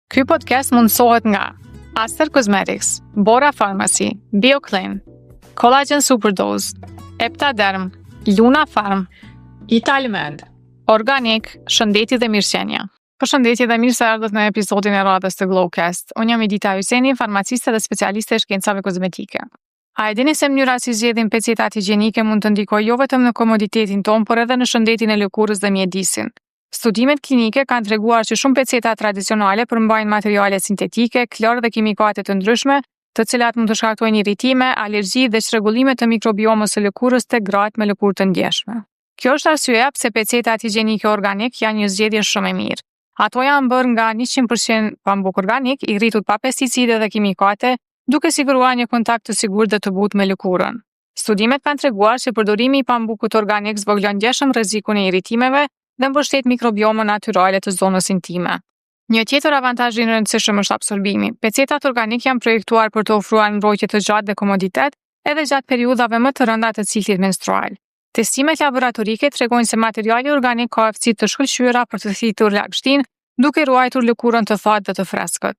Ky podcast mundësohet nga Aster Cosmetics, Bora Pharmacy, BioClean, Collagen Superdose, Eptaderm, Luna Farm, Italmed, Organic, Shëndeti dhe Mirëqenia. Përshëndetje dhe mirë se ardhët në episodin e radhës të Glowcast. Unë jam Edita Hyseni, farmaciste dhe specialiste e shkencave kozmetike. A e dini se mënyra si zgjedhim pecetat higjienike mund të ndikojë jo vetëm në komoditetin tonë, por edhe në shëndetin e lëkurës dhe mjedisin. Studimet klinike kanë treguar që shumë peceta tradicionale përmbajnë materiale sintetike, klor dhe kimikate të ndryshme, të cilat mund të shkaktojnë irritime, alergji dhe çrregullime të mikrobiomës së lëkurës tek gratë me lëkurë të ndjeshme. Kjo është arsyeja pse pecetat higjienike organik janë një zgjedhje shumë e mirë. Ato janë bërë nga 100% pambuk organik, i rritur pa pesticide dhe kimikate, duke siguruar një kontakt të sigurt dhe të butë me lëkurën. Studimet kanë treguar që përdorimi i pambukut organik zvoglon ndjeshëm rrezikun e irritimeve dhe mbështet mikrobiomën natyrale të zonës intime. Një tjetër avantazh i rëndësishëm është absorbimi. Pecetat organik janë projektuar për të ofruar mbrojtje të gjatë dhe komoditet, edhe gjatë periudhave më të rënda të ciklit menstrual. Testimet laboratorike tregojnë se materiali organik ka aftësi të shkëlqyera për të thithur lagështinë, duke ruajtur lëkurën të thatë dhe të freskët.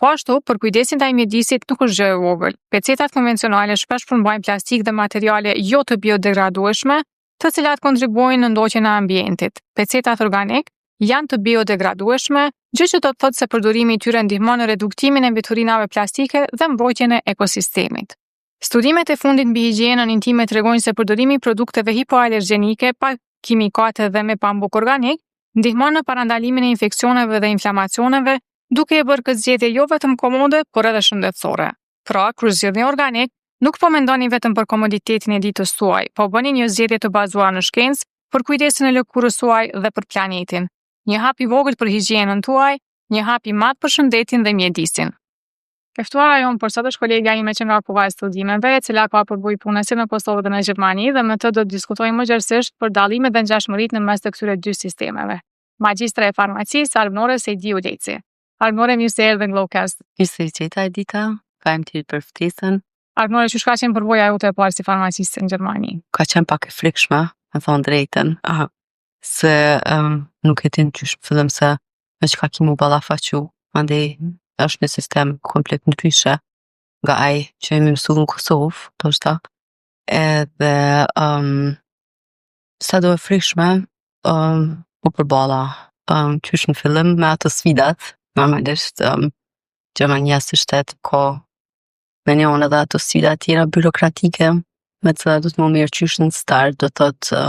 Po ashtu, për kujdesin ndaj mjedisit nuk është gjë e vogël. Pecetat konvencionale shpesh përmbajnë plastik dhe materiale jo të biodegradueshme, të cilat kontribuojnë në ndoqjen e ambientit. Pecetat organik janë të biodegradueshme, gjë që do të thotë se përdorimi i tyre ndihmon në reduktimin e mbeturinave plastike dhe mbrojtjen e ekosistemit. Studimet e fundit mbi higjienën intime tregojnë se përdorimi i produkteve hipoalergjenike pa kimikate dhe me pambuk organik ndihmon në parandalimin e infeksioneve dhe inflamacioneve, duke e bërë këtë zgjedhje jo vetëm komode, por edhe shëndetësore. Pra, kur zgjidhni organik, nuk po mendoni vetëm për komoditetin e ditës tuaj, po bëni një zgjedhje të bazuar në shkencë për kujdesin e lëkurës tuaj dhe për planetin. Një hap i vogël për higjienën tuaj, një hap i madh për shëndetin dhe mjedisin. Ftuara jonë për sot është kolega ime që nga Kuva e Studimeve, e cila ka përbuj punën si në Kosovë dhe në Gjermani, dhe me të do të diskutojmë më gjerësisht për dallimet dhe ngjashmëritë në mes të këtyre dy sistemeve. Magjistra e farmacisë Almnore Sejdi Uleci. Almnore, mirë se erdhe në Glowcast. Mirë se jeta Edita, faleminderit për ftesën. Almnore, çu ka qenë përvoja jote e parë si farmaciste në Gjermani? Ka qenë pak e frikshme, me thonë drejtën, se nuk e din qysh fillim se me çka kimu ballafaqu, mandej është një sistem komplet ndryshe nga ai që jemi mësuar në Kosovë, thoshta. Edhe sa do e frikshme, u përballa qysh në fillim me ato sfidat, normalisht Gjermania si shtet ka me njën edhe ato sfidat tjera byrokratike, me të cilat do të më mirë qysh në start, do thotë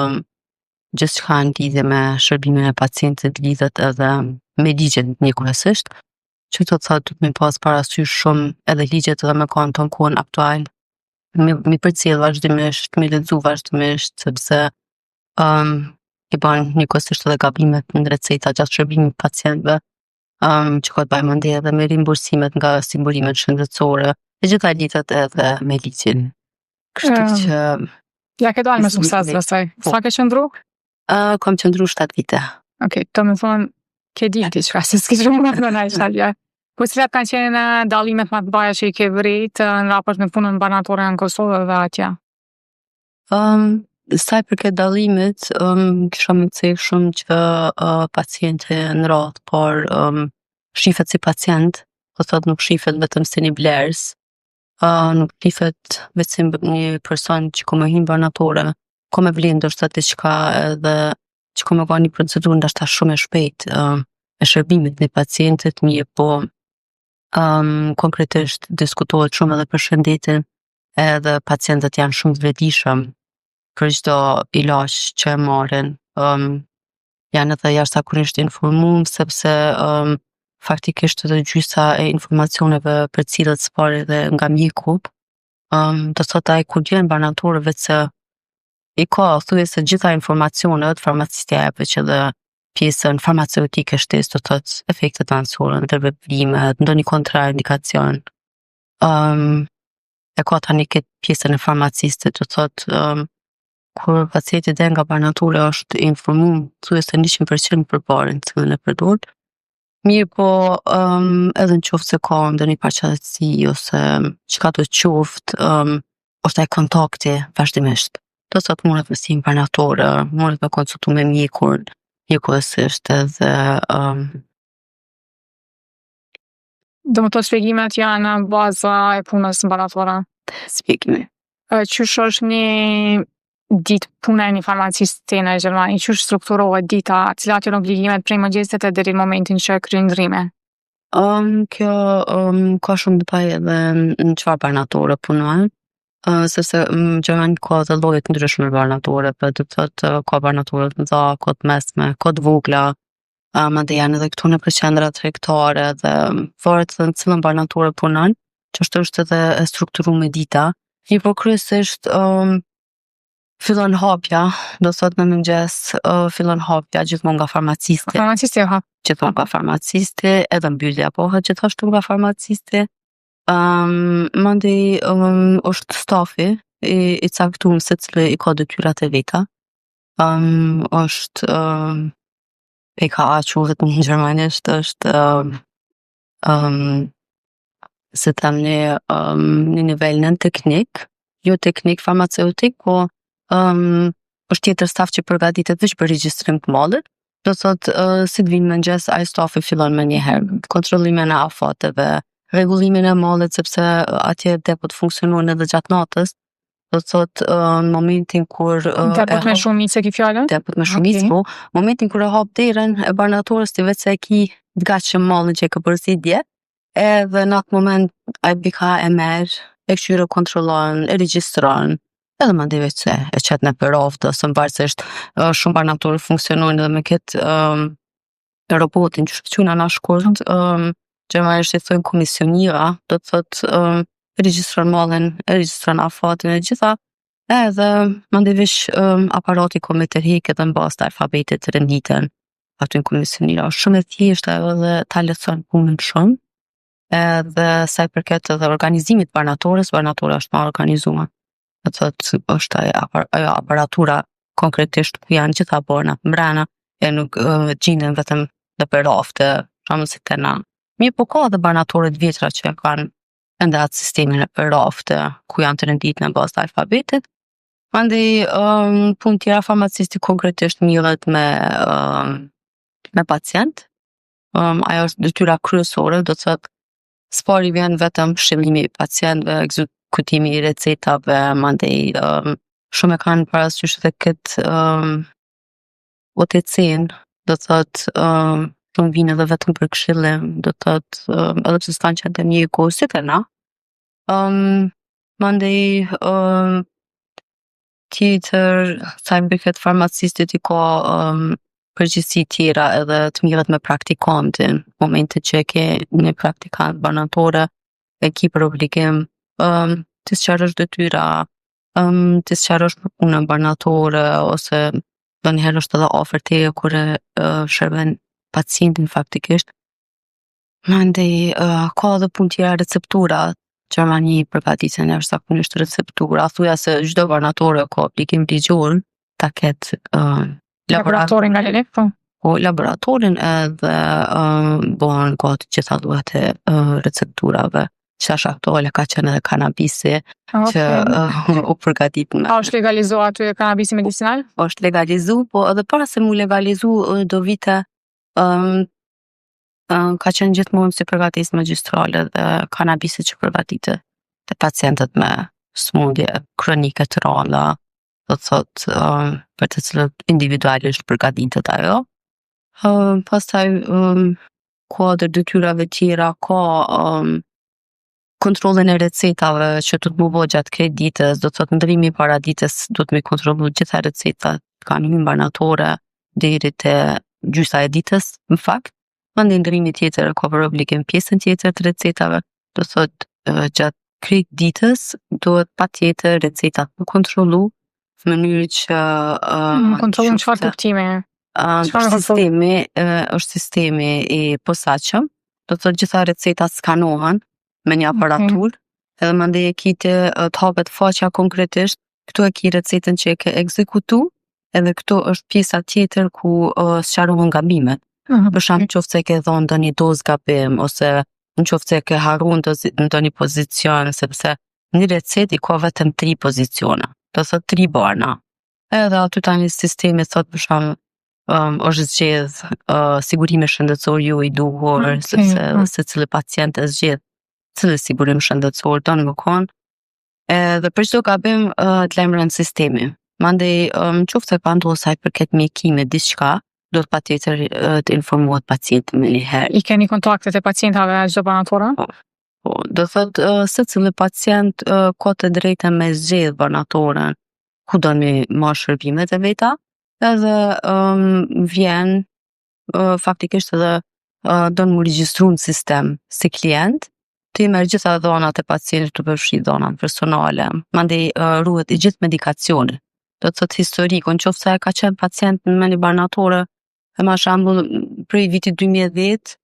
gjithçka në lidhje me shërbimin e pacientit lidhet edhe me ligjet njëkohësisht, që të thotë du të mi pas parasysh shumë edhe ligjet edhe me kanë tonë kohën aktual, mi përcjell vazhdimisht, mi lexu vazhdimisht, sepse i bën njëkohësisht edhe gabimet në receta gjatë shërbimit pacientëve, që ka të bëjë mandej edhe me rimbursimet nga simbolimet shëndetësore, e gjitha lidhet edhe me ligjin. Kështu që Ja ke dalë me sukses besoj. Sa ke qëndru? Kam qëndru 7 vite. Okej, të më thonë ke di diçka, se s'ke shumë më në Italia. Po cilat kanë qenë dallimet më të mëdha që i ke vrit në raport me punën banatore në Kosovë dhe atje? Sa i përket dallimit, kisha më të thënë shumë që pacienti në radhë, por shifet si pacient, do thotë nuk shifet vetëm si një blerës, nuk shifet vetëm një person që ka më hinë banatore, ka me vlen ndoshta diçka edhe që ka me ka një procedurë ndoshta shumë e shpejt e shërbimit në pacientit, mirë po konkretisht diskutohet shumë edhe për shëndetin, edhe pacientët janë shumë të vërdishëm për çdo ilaç që e marrin. Janë edhe jashtëzakonisht informuar, sepse faktikisht edhe gjysa e informacioneve për cilët s'pari dhe nga mjeku, do thotë ai kur vjen banator vetë se i ka thuajse gjitha informacionet, farmacisti jep që edhe pjesën farmaceutike shtesë, do thotë efektet anësore, ndërveprimet, ndonjë kontraindikacion. E ka tani këtë pjesën e farmacistit, do thotë kur pacienti del nga banatura është informuar thuajse 100% përpara në cilën e përdor. Mirë po, edhe në qoftë se ka ndonjë paqartësi ose çka do të qoftë, është ai kontakti vazhdimisht. do të thotë mundet me si imbanatore, mundet me konsultu me mjekun, njëkohësisht edhe Do më të shpjegimet janë baza e punës mbaratora. shpjegimi. Qysh është një ditë puna e një farmaciste në Gjermani? Qysh strukturohet dita? Cilat janë obligimet prej mëngjesit e deri në momentin që kryen ndrime? Kjo ka shumë detaje edhe në çfarë banatore punojnë. Sepse në Gjermani ka dhe lloje të ndryshme banatore, do të thotë ka banatore të mëdha, ka të mesme, ka të vogla. Madje janë edhe këtu në qendra tregtare dhe varet se në cilën banatore punon, që është edhe e strukturuar me dita. Po kryesisht fillon hapja, do thotë në mëngjes fillon hapja gjithmonë nga farmacisti. Farmacisti ha. Gjithmonë nga farmacisti, edhe mbyllja bëhet gjithashtu nga farmacisti. Mandej është stafi i caktuar secili i ka detyrat e veta. Është PKA quhet në gjermanisht, është se them një nivel nën teknik, jo teknik farmaceutik, po është tjetër staf që përgatitet vetëm për regjistrim të mallit. Do thotë si të vinë mëngjes, ai stafi fillon me njëherë kontrollimin e afateve, rregullimin e mallit sepse atje depot funksionojnë edhe gjatë natës. Do thotë në momentin kur Depot me shumicë ki fjalën? depot me shumicë, po, momentin kur e hap derën e banatores ti vetë se e ki të gatshëm mallin që e ka përzit dje, edhe në atë moment ai bika e merr, e kqyre kontrollon, e regjistron, edhe mandej vetë se e qet në përoftë, ose mbarësisht shumë banatorë funksionojnë edhe me këtë robotin që shkëqyna na shkurt, gjermanisht i thojnë komisionira, do të thotë regjistron mallin, e regjistron afatin e gjitha, edhe mandej veç aparati ka me tërheqë edhe në bazë të alfabetit të renditën aty në komisionira. Është shumë e thjeshtë edhe ta lehtëson punën shumë. Edhe sa i përket edhe organizimit banatores, banatora është ma organizuar. Do thotë është ajo aparatura konkretisht ku janë gjitha bornat mbrana, e nuk gjinen vetëm në përrafte, shumë si këna. Mirë po ka edhe banatore të vjetra që kanë ende atë sistemin e përrafte, ku janë të renditur në bazë të alfabetit. Mandej punë tjera farmacisti konkretisht mirët me pacient. Ajo është detyra kryesore, do të thotë spari vjen vetëm shëllimi i pacientëve, ekzekutimi i recetave, mandej shumë e kanë parasysh edhe këtë OTC-n, do të thotë shumë vinë edhe vetëm për këshillim, do të thotë edhe pse s'kan qenë te mjeku si te na. Mandej tjetër, sa i përket farmacistit i ka përgjegjësi tjera edhe të mirët me praktikantin. Momentin që e ke një praktikant banatore, e ki për obligim të sqarosh detyra, të sqarosh për punën banatore, ose ndonjëherë është edhe afër teje kur e shërben pacientin faktikisht. Mandej ka edhe punë tjera receptura. Gjermani përgatiten jashtëzakonisht receptura. Thuja se çdo banatore ka obligim ligjor ta ketë Laboratorin nga lele, po. Po laboratorin edhe bëhen gati gjitha llojet e recepturave. Që është aktuale ka qenë edhe kanabisi që u përgatit me. A është legalizuar aty kanabisi medicinal? Është legalizu, po edhe para se mu legalizu do vite ka qenë gjithmonë si përgatisje magjistrale dhe kanabisi që përgatitet te pacientët me smundje kronike të rënda, do të thotë për të cilët individualisht përgatitet ajo. Pastaj kuadër detyrave tjera ka kontrollin e recetave që do të më bëjë gjatë këtij ditës, do të thotë ndrimi para ditës do të më kontrollu gjitha recetat, kanë një banatore deri te gjysa e ditës, në fakt. Mandej ndrimi tjetër ka për obligim pjesën tjetër të recetave, do të thotë gjatë krejt ditës duhet patjetër recetat të kontrollu në mënyrë që kontrollon çfarë kuptimi? Është sistemi i posaçëm, do të thotë gjitha recetat skanohen me një aparaturë, edhe mandej e kite të hapet faqja konkretisht, këtu e ki recetën që e ke ekzekutu, edhe këtu është pjesa tjetër ku sqarohen gabimet. Për shembull, nëse e ke dhënë ndonjë dozë gabim, ose nëse e ke harruar ndonjë pozicion, sepse një recetë i ka vetëm 3 pozicione, do thotë 3 barna. Edhe aty tani sistemi thot për shembull është zgjedh sigurimi shëndetësor ju i duhur, sepse secili pacient e zgjedh cilë sigurim shëndetësor tonë më konë. Edhe për çdo gabim të lajmëron sistemi. Mandej qoftë se ka ndodhur sa i përket mjekimit diçka, do të patjetër të informohet pacienti më njëherë. I keni kontaktet e pacientave çdo banatora? Po, do thot secili pacient ka të drejtën me zgjedh banatoren ku do mi marrë shërbimet e veta, edhe vjen faktikisht edhe do në mu regjistru në sistem si klient, ti merr gjitha dhonat e pacientit të përfshi dhonat personale, mandej ruhet i gjithë medikacioni. Do të thot historikun, qoftë se ka qenë pacient në një banatore, e ma shembull prej vitit 2010,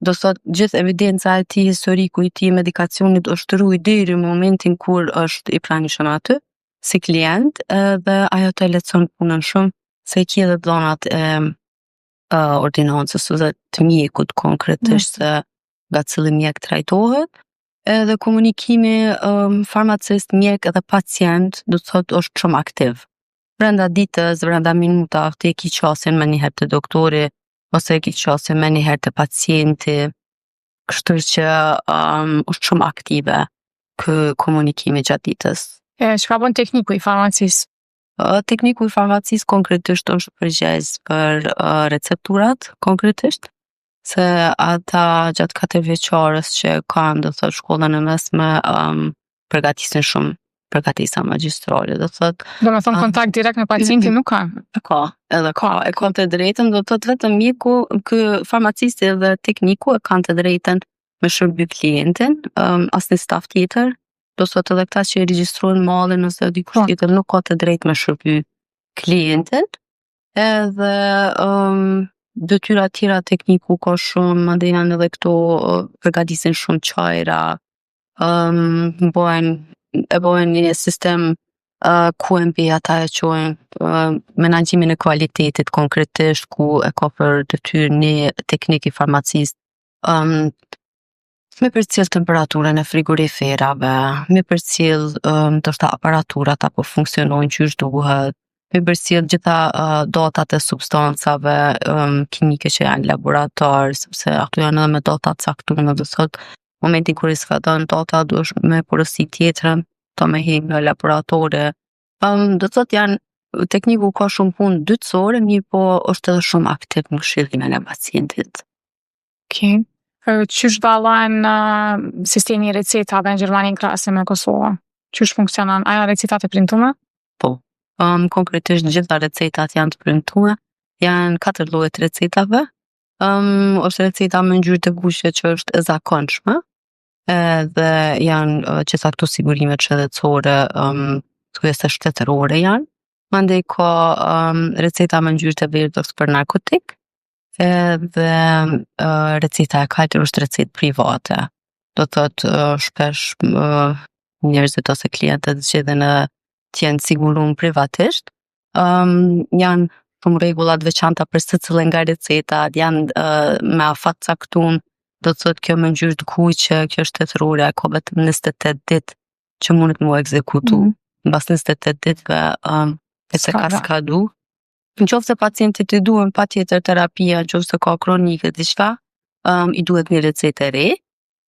do të thot gjithë evidenca e tij, historiku i tij medikacionit është ruaj deri në momentin kur është i pranishëm aty si klient, dhe ajo të lehtëson punën shumë, se i ki edhe dhonat e ordinancës dhe të mjekut konkretisht se nga cili mjek trajtohet, edhe komunikimi farmacist, mjek edhe pacient do të thot është shumë aktiv. Brenda ditës, brenda minuta, ti e ki qasin me njëherë të doktori, ose e ki qasin me njëherë të pacienti, kështu që është shumë aktive kë komunikimi gjatë ditës. Çka bën tekniku i farmacisë? Tekniku i farmacisë konkretisht është përgjegjës për recepturat konkretisht, se ata gjatë 4 vjeçarës që kanë, do thot shkollën e mesme, përgatisin shumë përgatisa magjistrale, do thot. Do me thonë kontakt direkt me pacientin nuk kanë? E ka të drejtën, do thot vetëm mjeku, farmacisti dhe tekniku e kanë të drejtën me shërby klientin, asnjë staf tjetër, do thot edhe këta që i regjistrojnë mallin ose dikush tjetër nuk ka të drejtë me shërby klientin, edhe detyra tjera tekniku ka shumë, mandej janë edhe këto përgatisin shumë çajra, bojnë një sistem QMP, ata e quajnë menaxhimin e cilësisë konkretisht, ku e ka për detyrë një teknik i farmacisë me përcjell temperaturën e frigoriferave, me përcjell ndoshta aparaturat apo funksionojnë qysh duhet, me përcjell gjitha datat e substancave kimike që janë në laborator, sepse ato janë edhe me data të caktuara, do thot momentin kur i s'ka dhënë data duhesh me porosit tjetrën, ta me him në laboratore. Do thot tekniku ka shumë punë dytësore, mirë po është edhe shumë aktiv në këshillimin e pacientit. Okej. Qysh dallan sistemi i recetave në Gjermani në krahasim me Kosovën? Qysh funksionon? A janë recetat e printuara? Po. Konkretisht gjitha recetat janë të printuara. Janë 4 lloje të recetave. Është receta me ngjyrë të kuqe që është e zakonshme, dhe janë gjitha këto sigurimet shëndetësore, thuajse shtetërore janë. Mandej ka receta me ngjyrë të verdhës për narkotik, edhe receta e kaltër është recetë private. Do thot shpesh njerëzit ose klientët zgjedhin të jenë siguruar privatisht. Janë shumë rregulla të veçanta për secilën nga recetat, janë me afat caktuar, do të thotë kjo me ngjyrë të kuqe, kjo është shtetërore, ka vetëm 28 ditë që mundet mu ekzekutu. Mbas 28 ditëve e se ka skadu. Nëse pacientit i duhen patjetër terapia, nëse ka kronike diçka, i duhet një recetë e re,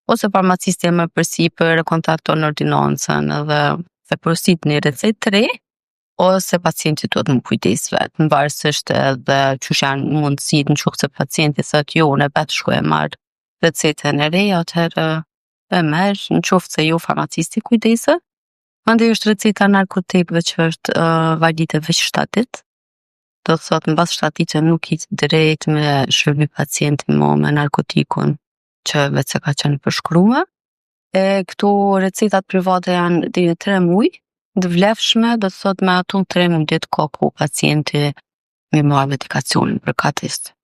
ose farmacisti më përsipër e kontakton ordinancën edhe e përsip një recetë të re, ose pacienti duhet më kujdes vetë, varësisht edhe çush janë mundësitë, nëse pacienti thotë jo, unë vetë shkoj e marr recetën e re, atëherë e merr, nëse jo farmacisti kujdeset. Mandej është receta narkotikëve që është valide veç 7 ditë. Do të thotë mbas 7 ditë nuk i drejt me shërby pacientin me narkotikun që vetë se ka qenë përshkruar. Këto recetat private janë deri në 3 muaj, të vlefshme, do të thotë me ato 3 muaj ditë ka ku pacienti me marrë medikacionin përkatësisht.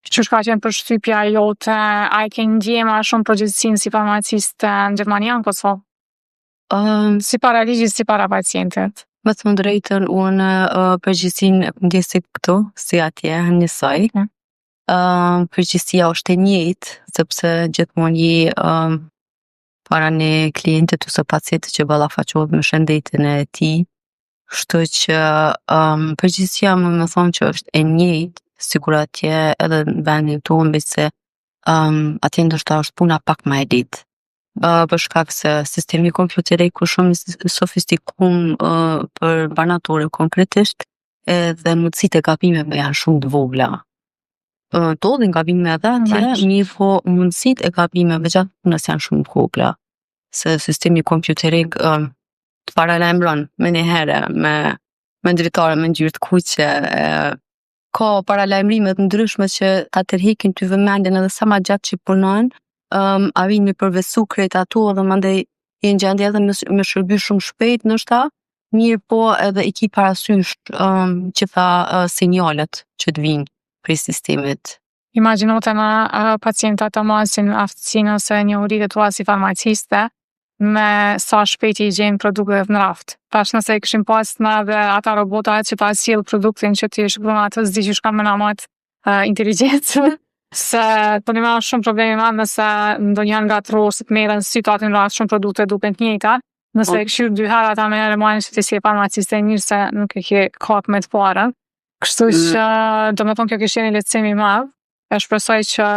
Qysh ka qenë përshtypja jote? A e ke ndjekur më shumë përgjegjësinë si farmaciste në Gjermani apo Kosovë? Si para ligjit, si para pacientit? Me thënë drejtën, unë përgjegjësinë e ndjesi këtu, si atje, njësoj. Përgjegjësia është e njëjtë, sepse gjithmonë para një klientit ose pacientit që ballafaqohet me shëndetin e tij, Kështu që përgjithësia më thonë që është e njëjtë, sigur atje edhe në vendin tonë, veç se atje ndoshta është puna pak më e lehtë. Për shkak se sistemi kompjuterik është shumë i sofistikum për banatore konkretisht, edhe mundësitë e gabimeve janë shumë të vogla. Ndodhin gabime edhe atje, Normal. mirë po mundësitë e gabimeve gjatë punës janë shumë të vogla. Se sistemi kompjuterik të paralajmëron me një herë me dritare, me ngjyrë të kuqe, ka paralajmërime të ndryshme që ta tërheqin ty vëmendjen edhe sa ma gjatë që punojnë, arrin me përvesu krejt ato dhe mandej je në gjendje edhe me shërby shumë shpejt ndoshta, mirë po edhe i ki parasysh gjitha sinjalet që të vinë prej sistemit. Imagjino të na pacientat të masin aftësinë ose njohuritë tua si farmaciste me sa shpejt i gjenë produktet në raft. Tash nëse i kishim pas na dhe ata robota që ta sjell produktin që ti shkruan atë s'di që shka me namat inteligjencë. Se të një me është shumë problemi ma nëse ndonjëherë nga trosit merren syt aty në rast shumë produkte duken të njëjta. Nëse e këshirë 2 herë ata me herë marrin që ti si e farmaciste e mirë se nuk e ke kap me të parën. Kështu që do me thonë kjo kishte një lehtësim i madh. E shpresoj që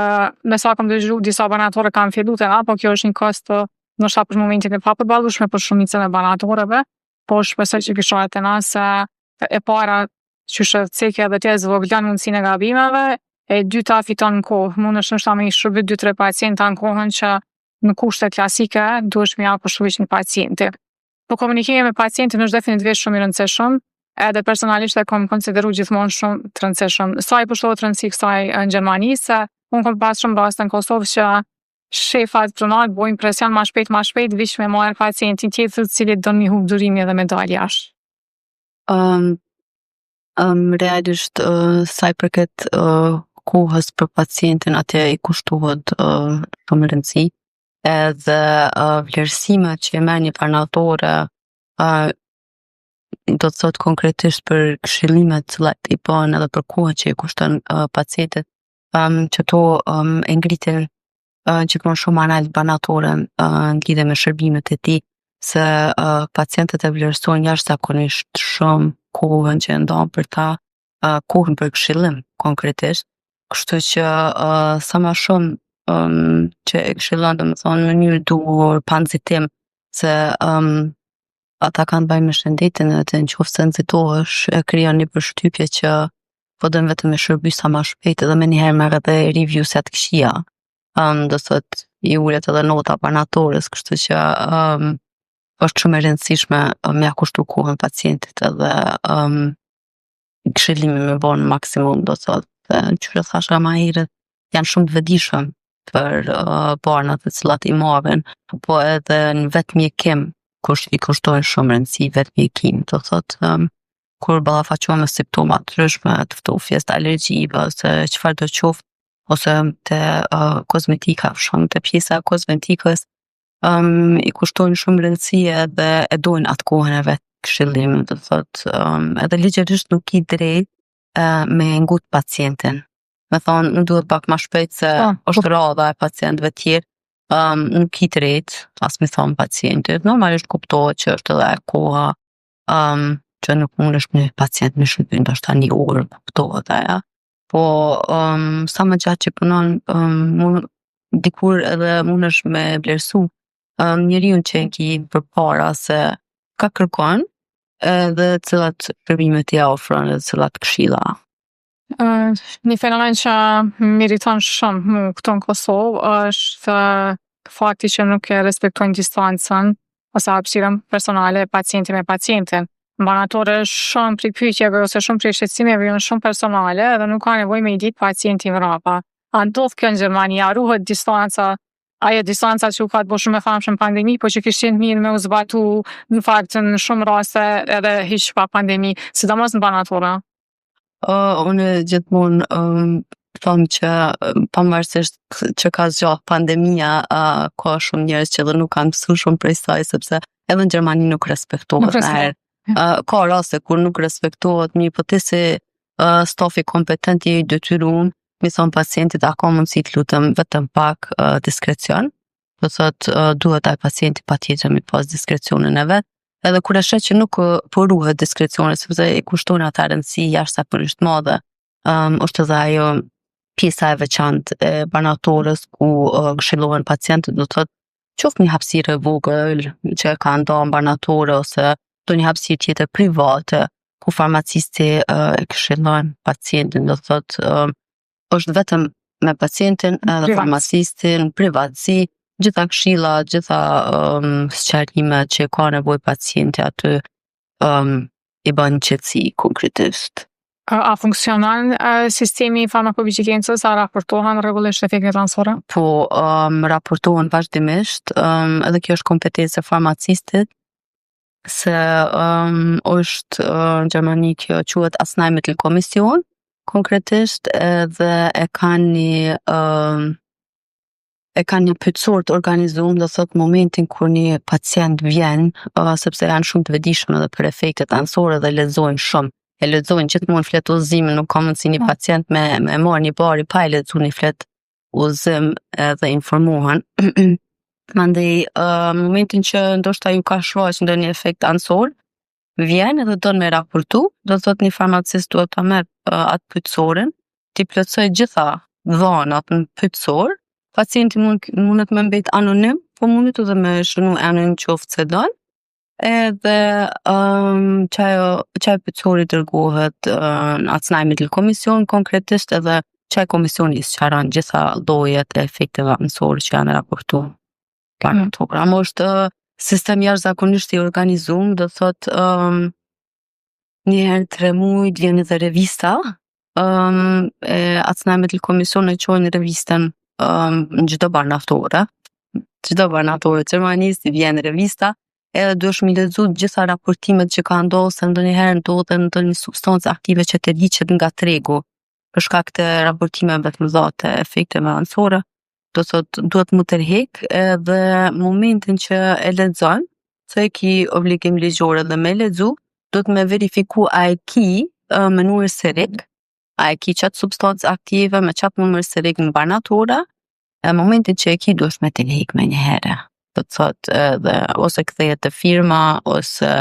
me sa kam dëgju disa banatore kanë fillu te na, po kjo është një kost ndoshta për momentin e papërballueshme për shumicën e banatoreve, po shpresoj që kjo shohet te na se e para qysh cekja edhe tje zvoglan mundësinë e gabimeve, e dyta fiton në kohë. Mundesh ndoshta me i shërby 2-3 pacienta në kohën që në kushte klasike duhesh me ja përshkruaj një pacienti. Po komunikimi me pacientin është definitivisht shumë i rëndësishëm, edhe personalisht e kam konsideru gjithmonë shumë të rëndësishëm. Sa i përshtohet rëndësi kësaj në Gjermani, se unë kam pas shumë raste në Kosovë që shefat pronarët bojnë presion ma shpejt, vish me marrë pacientin tjetër cili do një hub durimi edhe me dalë jashtë. Realisht sa i përket kohës për pacientin atje i kushtohet shumë rëndësi, edhe vlerësimet që e merr një banatore do të thot konkretisht për këshillimet të cilat i bën edhe për kohën që i kushton pacientit, që to e ngritin gjithmonë shumë analt banatore në lidhje me shërbimet e tij, se pacientët e vlerësojnë jashtëzakonisht shumë kohën që e ndan për ta, kohën për këshillim konkretisht. Kështu që sa më shumë që e këshillon domethënë në mënyrë duhur, pa nxitim, se ata kanë bëjnë me shëndetin edhe nëse nxitohesh e krijon një përshtypje që po dën vetëm me shërby sa më shpejt edhe menjëherë merr edhe review-sa të këqija. Do thot i ulet edhe nota banatores, kështu që është shumë e rëndësishme me ja kushtu kohën pacientit edhe këshillimi me bon maksimum, do thot. Që thasha ma herët, janë shumë të vëdijshëm për barnat të cilat i marrin, po edhe në vetë mjekim i kushtojnë shumë rëndësi vetë mjekim, do thot, kur ballafaqohen me simptoma të ndryshme të ftofjes, të alergjive ose çfarë do qoftë, ose të kozmetika, shumë të pjesa e kozmetikës, i kushtojnë shumë rëndësi edhe e dojnë atë kohën e vetë këshillimit, do thot, edhe ligjërisht nuk i drejt me ngut pacientin. Me thonë, nuk duhet pak ma shpejt se është radha e pacientëve tjerë, nuk i drejt, as me thonë pacientit. Normalisht kuptohet që është edhe koha që nuk mundesh me pacient me shërby ndoshta një orë, kuptohet ajo. Po sa më gjatë që punon, dikur edhe mundesh me vlerësu njeriun që e ki përpara se ka kërkon, edhe cilat shërbimet ja ofron edhe cilat këshilla. Një fenomen që meriton shumë mu këtu në Kosovë është fakti që nuk e respektojnë distancën ose hapësirën personale e pacienti me pacientin. Banatore shumë prej pyetjeve ose shumë prej shqetësimeve janë shumë personale dhe nuk ka nevojë me i ditë pacientin mrapa. A ndodh kjo në Gjermani? A ruhet distanca? Ajo distanca që u ka të bo shumë e famshme në pandemi, po që kishte mirë me u zbatu në fakt në shumë raste edhe hiq pa pandemi, sidomos në banatore. Unë gjithmonë them që pavarësisht që ka zgjat pandemia, ka shumë njerëz që edhe nuk kanë mësuar shumë prej saj, sepse edhe në Gjermani nuk respektohet. Ka raste kur nuk respektohet, mirë po ti si stafi kompetent i detyruar mi thon pacientit a ka mundësi të lutem vetëm pak diskrecion, do thot duhet ai pacienti patjetër mi pas diskrecionin e vet, Edhe kur e sheh që nuk po ruhet diskrecioni, sepse i kushton ata rëndësi jashtëzakonisht madhe, është edhe ajo pjesa e veçantë e banatorës ku këshillohen pacientët, do thotë qoftë një hapësirë e vogël që e ka nda banatore ose do një hapësirë tjetër private ku farmacisti e këshillon pacientin, do thotë është vetëm me pacientin edhe Privat. farmacistin, privatësi, gjitha këshillat, gjitha sqarimet që ka nevojë pacienti aty i bën qetësi konkretisht. A funksionon sistemi i farmakovigjilencës, a raportohen rregullisht efektet anësore? Po, raportohen vazhdimisht, edhe kjo është kompetencë e farmacistit, se është në Gjermani kjo quhet Arzneimittelkommission, konkretisht edhe e kanë një pyetësor të organizuar, do thotë momentin kur një pacient vjen, sepse janë shumë të vetëdijshëm edhe për efektet anësore dhe lexojnë shumë. E lexojnë gjithmonë flet udhëzimin, nuk ka mundësi një pacient me marrë një bari pa e lexuar një flet udhëzim edhe informohen. Mandej momentin që ndoshta ju ka shfaq ndonjë efekt anësor, vjen edhe don me raportu, do thotë një farmacist duhet ta merr atë pyetësorin, ti plotësoj gjitha dhënat në pyetësor, pacienti mundet me mbet anonim, po mundet edhe me shënu emrin qoftë se don. Edhe çaj pyetësori dërgohet në Arzneimittelkommission konkretisht edhe çaj komisioni sqaron gjitha llojet e efekteve anësore që janë raportuar. Program është sistem jashtëzakonisht i organizuar, do thotë një herë 3 muaj vjen edhe revista e Arzneimittelkommission e çojnë revistën në çdo banatore. Çdo banatore të Gjermanisë vjen revista, edhe duhesh mi lexu gjitha raportimet që ka ndodhur, se ndonjëherë ndodhen ndonjë substancë aktive që të liqet nga tregu për shkak të raportimeve të mëdha të efekteve anësore. Do thotë duhet mu tërheq edhe momentin që e lexon, se e ki obligim ligjor edhe me lexu, duhet me verifiku a e ki me numër serik, a e ki qatë substancë aktive me qatë numër serik në banatore, e momentin që e ki duhesh me tërheq me një herë. Do të thotë edhe ose kthehet te firma ose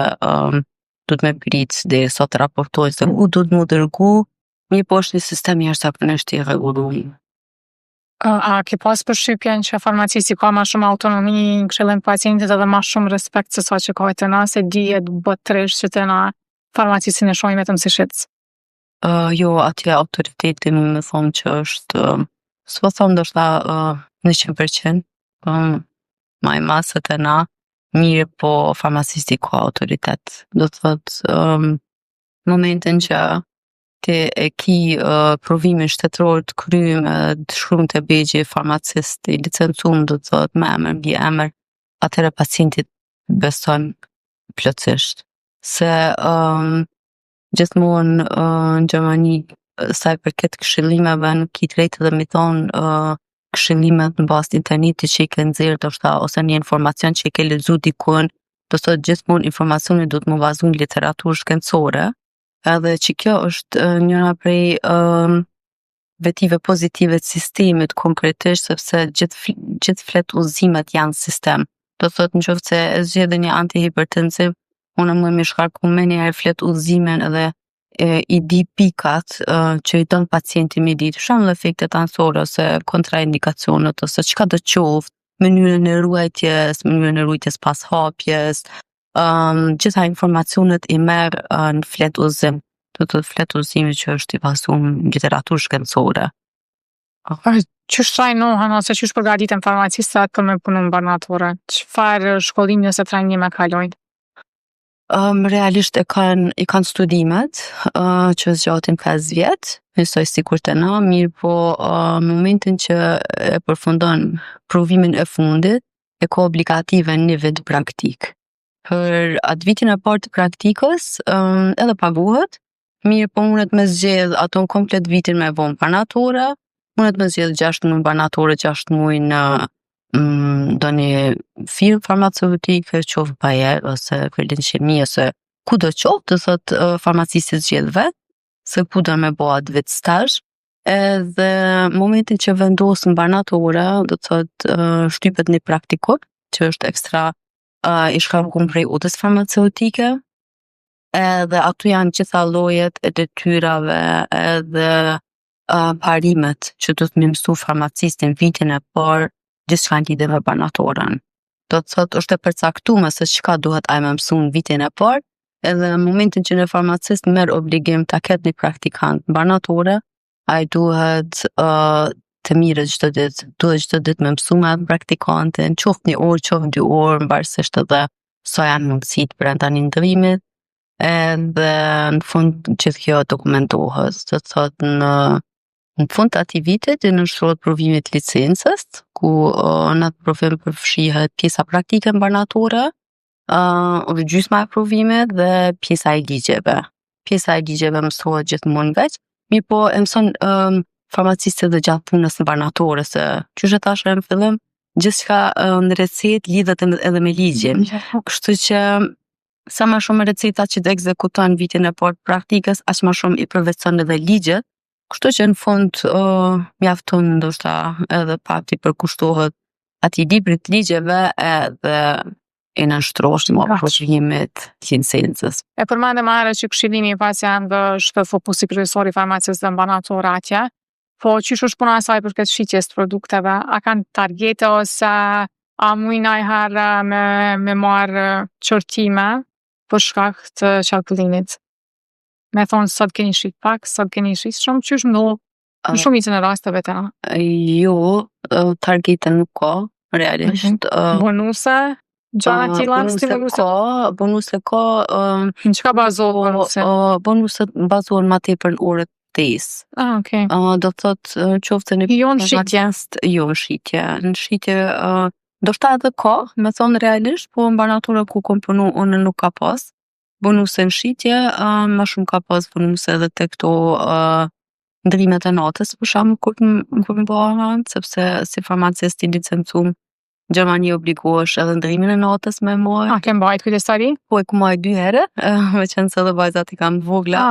duhet me prit derisa të raportoj se u duhet mu dërgu, një poshtë një sistem jashtëzakonisht i rregulluar. A ke pas përshtypjen që farmacisti ka ma shumë autonomi në këshillim të pacientit edhe ma shumë respekt se sa që ka të na, se dihet botërisht që të na farmacistin e shohim vetëm si shitës? Jo, atje autoriteti më thonë që është, s'po thonë ndoshta 100%, ma i masët e na, mirë po farmacisti ka autoritet. Do të thotë, momentin që ti e ki provimin shtetëror të kryem të shkruajmë te begji farmacist i licencum, do të thotë me emër, mbi emër, atëherë pacientit beson plotësisht. Se gjithmonë në Gjermani sa i përket këshillimeve nuk i drejt edhe mi thonë këshillimet në bazë të internetit që i ke nxjerr ndoshta ose një informacion që i ke lexuar dikun, do të thotë gjithmonë informacioni duhet mu bazu në literaturë shkencore. Edhe që kjo është njëra prej vetive pozitive të sistemit konkretisht, sepse gjithë flet udhëzimet janë sistem. Do thotë nëse e zgjedhë një antihipertensiv, unë më me shkarku me një herë flet udhëzimin edhe i di pikat që i don pacienti me ditë, për shembull efektet anësore ose kontraindikacionet ose çka do qoftë, mënyrën e ruajtjes pas hapjes, gjitha informacionet i merr në flet udhëzim. Do të flet udhëzimi që është i pasuar në literaturë shkencore. Qysh trajnohen ose qysh përgatiten farmacistat për me punu në banatore? Çfarë shkollimi ose trajnime kalojnë? Realisht i kanë studimet që zgjatin 5 vjet, njësoj sikur të na, mirë po në momentin që e përfundon provimin e fundit, e ka obligative një vit praktik. Për atë vitin e parë të praktikës edhe paguhet, mirë po mundet me zgjedh ato komplet vitin me vonë banatore, mundet me zgjedh 6 muaj banatore, 6 muaj në ndonjë firmë farmaceutike, qoftë Bayer ose Berlin Chemi ose kudo qoftë, do thotë farmacisti zgjedh vet se ku do me bë atë vit stazh. Edhe momentin që vendos në banatore, do thotë shtypet një praktikor, që është ekstra i shkarkun prej udhës farmaceutike, edhe aty janë gjitha llojet e detyrave edhe parimet që do të më mësu farmacistin vitin e parë gjithçka në lidhje me banatorën. Do të thotë është e përcaktuar se çka duhet ai më mësu në vitin e parë, edhe në momentin që në farmacist merr obligim ta ketë një praktikant banatore, ai duhet të mirë duhet çdo ditë me mësu me atë praktikantin, qoftë 1 orë, qoftë 2 orë, mbarësisht edhe sa janë mundësitë brenda një ndërrimit, edhe në fund gjithë kjo dokumentohet. Do të thotë në fund të atij vitit i nënshtrohet provimi i licencës, ku në atë provim përfshihet pjesa praktike banatore, gjysma e provimit dhe pjesa e ligjeve. Pjesa e ligjeve mësohet gjithmonë veç, mirë po e mëson farmacistët dhe gjatë punës në banatore, se qysh e thash në fillim, gjithçka në recetë lidhet edhe me ligjin. Kështu që sa më shumë receta që të ekzekuton vitin e parë praktikës, aq më shumë i përvetson edhe ligjet. Kështu që në fund mjafton ndoshta edhe pakti përkushtohet atij librit ligjeve edhe e nënshtrosh më provimit licencës. E përmendëm herë që këshillimi i pacientëve është fokusi kryesor i farmacistëve banator atje, po qysh është puna e saj për këtë shitjes të produkteve? A kanë targete ose a mujnë najherë me marrë qërtime për shkak të qarkullimit? Me thonë sot keni shit pak, sot keni shit shumë, qysh ndodh në shumicën e rasteve të na? Jo, targete nuk ka, realisht. Bonuse, gjana tilla stimuluse? Bonuse ka. Në çka bazohet bonuse? Bonuset bazohen ma tepër në orët test. Okay. Do thotë qoftë në Jo në shitje. Jo në shitje. Në shitje ndoshta edhe ka, me thonë realisht, po në banatorë ku kom punu unë nuk ka pas bonuse në shitje, ma shumë ka pas bonuse edhe te këto ndrimet e natës, për shembull kur më bëhen, sepse si farmacist i licencum Gjermani obligohesh edhe ndrimin e natës me marr. A ke mbajt kujdestari? Po e ku maj 2 herë, me qenë se edhe vajzat i kam të vogla,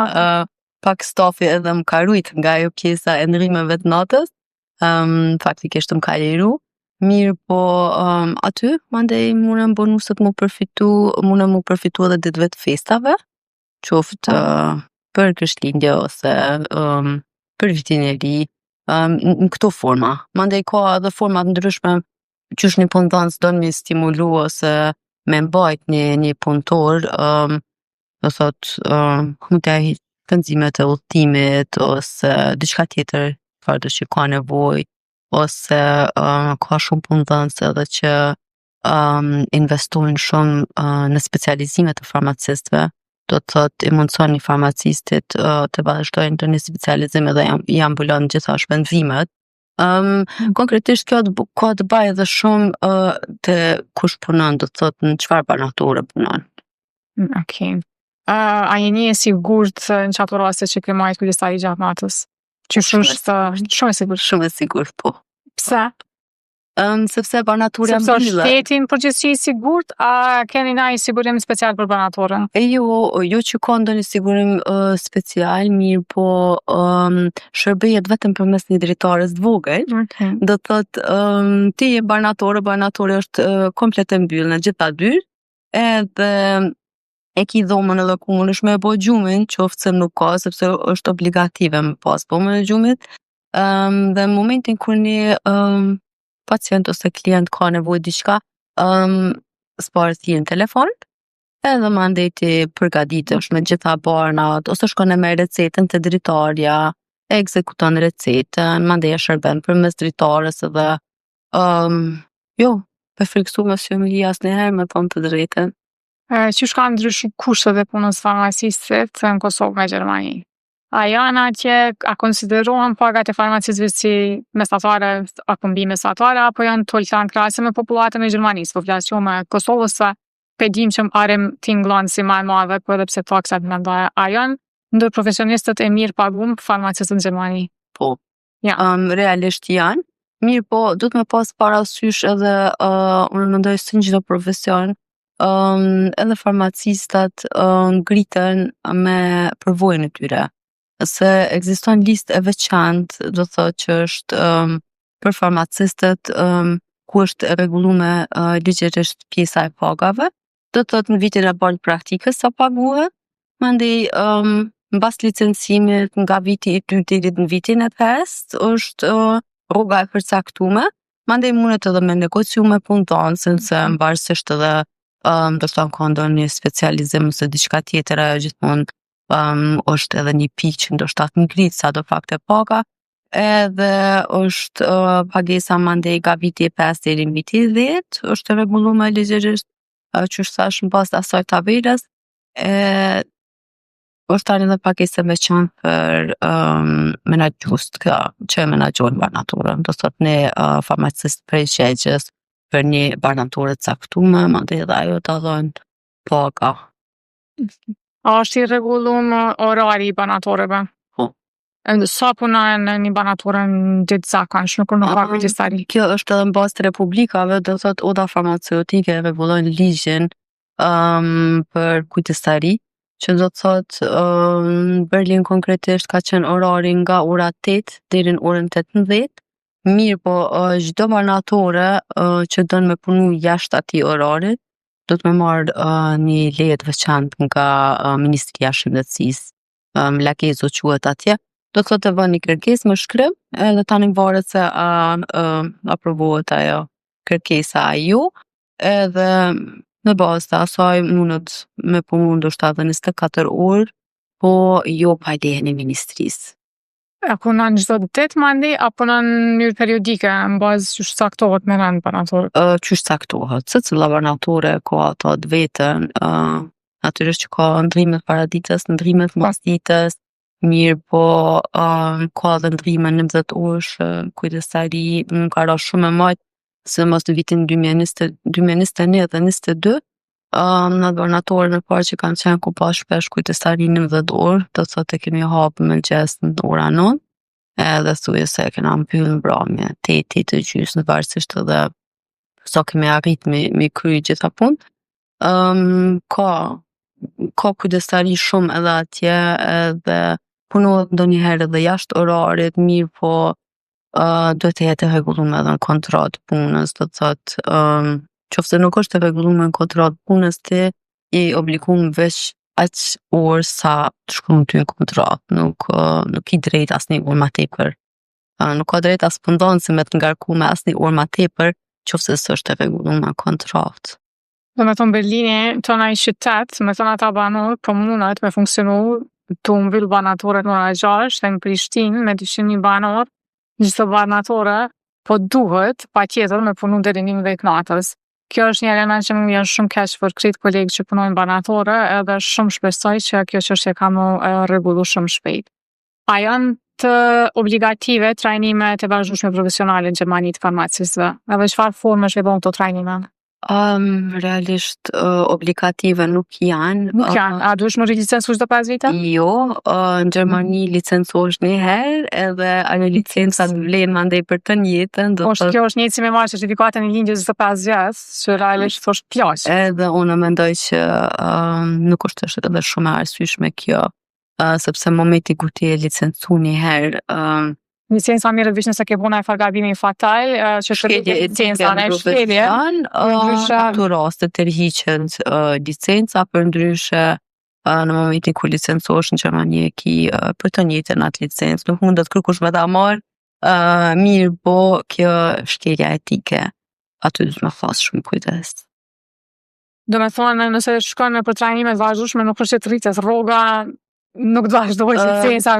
pak stafi edhe më ka rujt nga ajo pjesa e ndrimeve të natës, faktikisht më ka liru. Mirë po aty, mandej munëm bonuset mu përfitu edhe ditëve të festave, qoftë për Krishtlindje ose për vitin e ri, në këto forma. Mandej ka edhe forma të ndryshme, qysh një punëdhënës don me stimulu ose me mbajt një punëtor, do thotë mund t'ja hiq shpenzimet e udhëtimit ose diçka tjetër çfarë do që ka nevojë, ose ka shumë punëdhënës edhe që investojnë shumë në specializimet e farmacistëve, do të thotë i mundson një farmacistit të vazhdojnë të një specializim edhe i ambulon gjitha shpenzimet. Konkretisht kjo ka të bëjë edhe shumë të kush punon, do të thotë në çfarë banatore punon. Okay. A jeni e sigurt në çato raste që ke marrë kujdestari gjatë natës? Qysh është shumë e sigurt? Shumë e sigurt, po. Pse? Sepse banatorja sepse është shteti në përgjithësi i sigurt, a keni ndonjë sigurim special për banatorën? Jo që ka ndonjë sigurim special, mirë po shërbehet vetëm përmes një dritares të vogël. Okay. Do thotë ti je banatori është komplet e mbyllur në gjitha dy, edhe e ki dhomën edhe ku mundesh me e bo gjumin, qoftë se nuk ka, sepse është obligative me pas dhomën e gjumit. Dhe në momentin kur një pacient ose klient ka nevojë diçka, s'paret ti në telefon, edhe mandej ti përgatitesh me gjitha barnat, ose shkon e merr recetën te dritarja, e ekzekuton recetën, mandej e shërben përmes dritares edhe jo, pe friksuar që më li asnjëherë me thonë të drejtën. Qysh kanë ndryshuar kushtet e punës farmacistit në Kosovë me Gjermani? A janë atje, a konsiderohen pagat e farmacistëve si mesatare apo mbi mesatare, apo janë t'ulta në krahasë me popullatën e Gjermanisë? Po flas me Kosovës, se pe dim që arrim tingëllon si më e madhe, po edhe pse taksat mendoja, a janë ndër profesionistët e mirë paguam farmacistët në Gjermani? Po. Ja. Realisht janë. Mirë po, duhet me pas parasysh edhe unë mendoj se në çdo profesion edhe farmacistat ngriten me përvojën e tyre. Se ekziston listë e veçantë, do thotë që është për farmacistët ku është e rregulluar ligjërisht pjesa e pagave, do të thotë në vitin e parë praktikës sa paguhet, mandej mbas licencimit nga viti i dytë deri në vitin e pestë është rruga e përcaktuar. Mandej mundet edhe me negociu me punëtonin se mbarësisht edhe ndoshta ka ndonjë specializim ose diçka tjetër, ajo gjithmonë është edhe një pikë që ndoshta të ngritë sadofakte paga, edhe është pagesa mandej nga viti i 5 deri në viti i 10, është e rregulluar ligjërisht, qysh thash mbas asaj tabelas, e është tani edhe pagesa me qenë për menaxhust, që e menaxhojnë banaturën, do thotë ne farmacist prej shegjes për një banaturë të caktuar, mandej edhe ajo ta dhon paga. A është i rregulluar orari i banatorëve? Po. Sa punojnë në një banaturë në ditë zakonshme kur nuk ka kujdestari? Kjo është edhe në bazë të republikave, do thotë oda farmaceutike rregullojnë ligjin për kujdestari, që do të thotë në Berlin konkretisht ka qenë orari nga ora 8 deri në orën 18. Mirë, po çdo banatore që don me punu jashtë atij orari, do të më marrë një leje të veçantë nga Ministria e Shëndetësisë, lakezo quhet atje. Do të thotë të vënë një kërkesë me shkrim, edhe tani varet se aprovohet ajo kërkesa a jo, edhe në bazë të asaj mundet me punu ndoshta edhe 24 orë, po jo pa lejen e ministrisë. A punon çdo ditë mandej apo punon në mënyrë periodike në bazë që caktohet me rënd banatorë? Qysh caktohet, secilla banatore ka ato të vetën, natyrisht që ka ndrimet para ditës, ndrimet mas ditës, mirë po ka edhe ndrime 19 orësh kujdestari, nuk ka ra shumë e majt, se mos në vitin 2021 dhe 22, në donatorën e parë që kanë qenë ku pa shpesh kujdestari 19 orë, do të thotë e kemi hapë mëngjes në ora 9, edhe thuje se e kena mbyllë në mbrëmje 8 të gjysmë, në varësisht edhe sa kemi arrit me kry gjitha punë. Ka kujdestari shumë edhe atje, edhe punohet ndonjëherë edhe jashtë orarit, mirë po duhet të jetë e rregulluar edhe në kontratë punës, do të thotë qofse nuk është e rregulluar në kontratë punës, ti i obliguar veç aq orë sa të shkruan ty në kontratë, nuk i drejt asnjë orë ma tepër. Nuk ka drejt as punëdhënësi me të ngarku me asnjë orë ma tepër, qofse s'është e rregulluar në kontratë. Do me thonë Berlini, tona i qytet, me thonë ata banorë, po mundet me funksionu të mbyll banatorët në ora 6 dhe në Prishtinë me 200.000 banorë, gjithë banatore, po duhet pa tjetër me punu deri 11 natës. Kjo është një element që më vjen shumë keq për krejt kolegë që punojnë banatore, edhe shumë shpresoj që kjo çështje ka më rregullu shumë shpejt. A janë të obligative trajnimet e vazhdueshme profesionale në Gjermani të farmacistëve? Edhe çfarë forme shpjegon këto trajnime? Realisht obligative nuk janë. Nuk janë. A duhesh më licencu çdo 5 vite? Jo, në Gjermani licencohesh një herë, edhe ajo licenca vlen mandej për të njëjtën, Kjo është njëjtë si me marrë certifikatën e lindjes çdo 5 vjet, që realisht thosh plaq. Edhe unë mendoj që nuk është edhe shumë e arsyeshme kjo, sepse momenti kur ti e licencu një herë, licenca merret veç nëse ke bëna e fargabimi fatal, që shkelje licenca në shkelje. Ato raste tërhiqet licenca, përndryshe në momentin kur licencohesh në Gjermani e ki për të njëjtën atë licencë, nuk mundet kërkush me ta marr, mirë po kjo shkelja etike, aty duhet me pas shumë kujdes. Do me thonë, nëse shkon me për trajnime të vazhdueshme, nuk është që të rritet rroga, nuk do vazhdoj licenca,